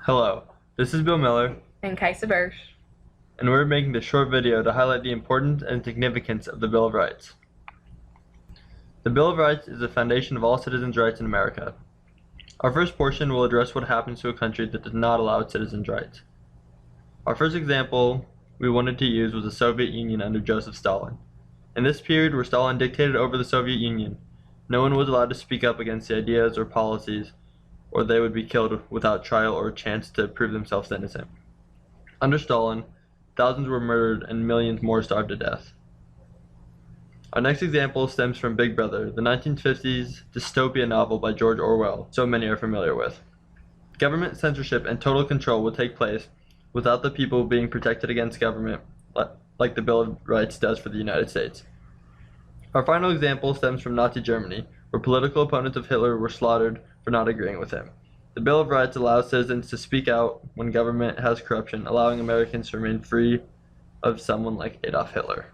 Hello, this is Bill Miller, And Kysa Bursch. and we're making this short video to highlight the importance and significance of the Bill of Rights. The Bill of Rights is the foundation of all citizens' rights in America. Our first portion will address what happens to a country that does not allow its citizens' rights. Our first example we wanted to use was the Soviet Union under Joseph Stalin. In this period where Stalin dictated over the Soviet Union, no one was allowed to speak up against the ideas or policies, or they would be killed without trial or a chance to prove themselves innocent. Under Stalin, thousands were murdered and millions more starved to death. Our next example stems from Big Brother, the 1950s dystopia novel by George Orwell, so many are familiar with. Government censorship and total control will take place without the people being protected against government, like the Bill of Rights does for the United States. Our final example stems from Nazi Germany, where political opponents of Hitler were slaughtered for not agreeing with him. The Bill of Rights allows citizens to speak out when government has corruption, allowing Americans to remain free of someone like Adolf Hitler.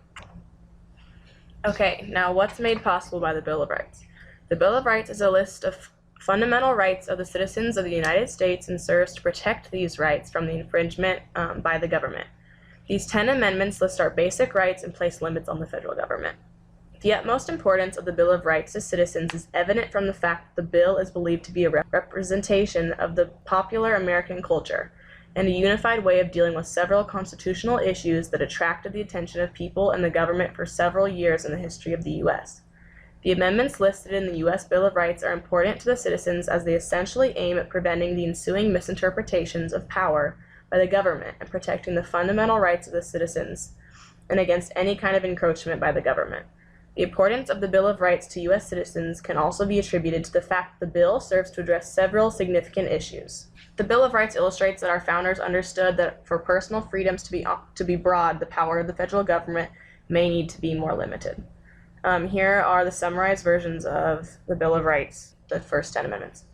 Okay, now what's made possible by the Bill of Rights? The Bill of Rights is a list of fundamental rights of the citizens of the United States and serves to protect these rights from the infringement by the government. These 10 amendments list our basic rights and place limits on the federal government. The utmost importance of the Bill of Rights to citizens is evident from the fact that the bill is believed to be a representation of the popular American culture and a unified way of dealing with several constitutional issues that attracted the attention of people and the government for several years in the history of the U.S. The amendments listed in the U.S. Bill of Rights are important to the citizens as they essentially aim at preventing the ensuing misinterpretations of power by the government and protecting the fundamental rights of the citizens and against any kind of encroachment by the government. The importance of the Bill of Rights to U.S. citizens can also be attributed to the fact that the bill serves to address several significant issues. The Bill of Rights illustrates that our founders understood that for personal freedoms to be broad, the power of the federal government may need to be more limited. Here are the summarized versions of the Bill of Rights, the first 10 amendments.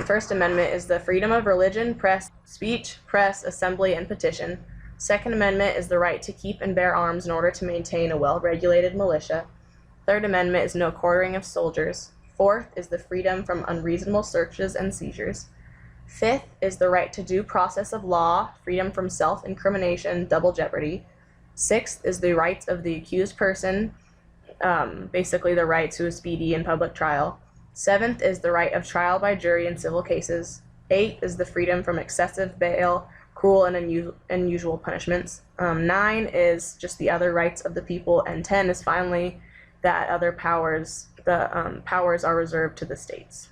First Amendment is the freedom of religion, speech, press, assembly, and petition. Second Amendment is the right to keep and bear arms in order to maintain a well-regulated militia. Third Amendment is no quartering of soldiers. Fourth is the freedom from unreasonable searches and seizures. Fifth is the right to due process of law, freedom from self-incrimination, double jeopardy. Sixth is the rights of the accused person, basically the right to a speedy and public trial. Seventh is the right of trial by jury in civil cases. Eighth is the freedom from excessive bail, cruel and unusual punishments. 9 is just the other rights of the people, and 10 is finally that other powers, powers are reserved to the states.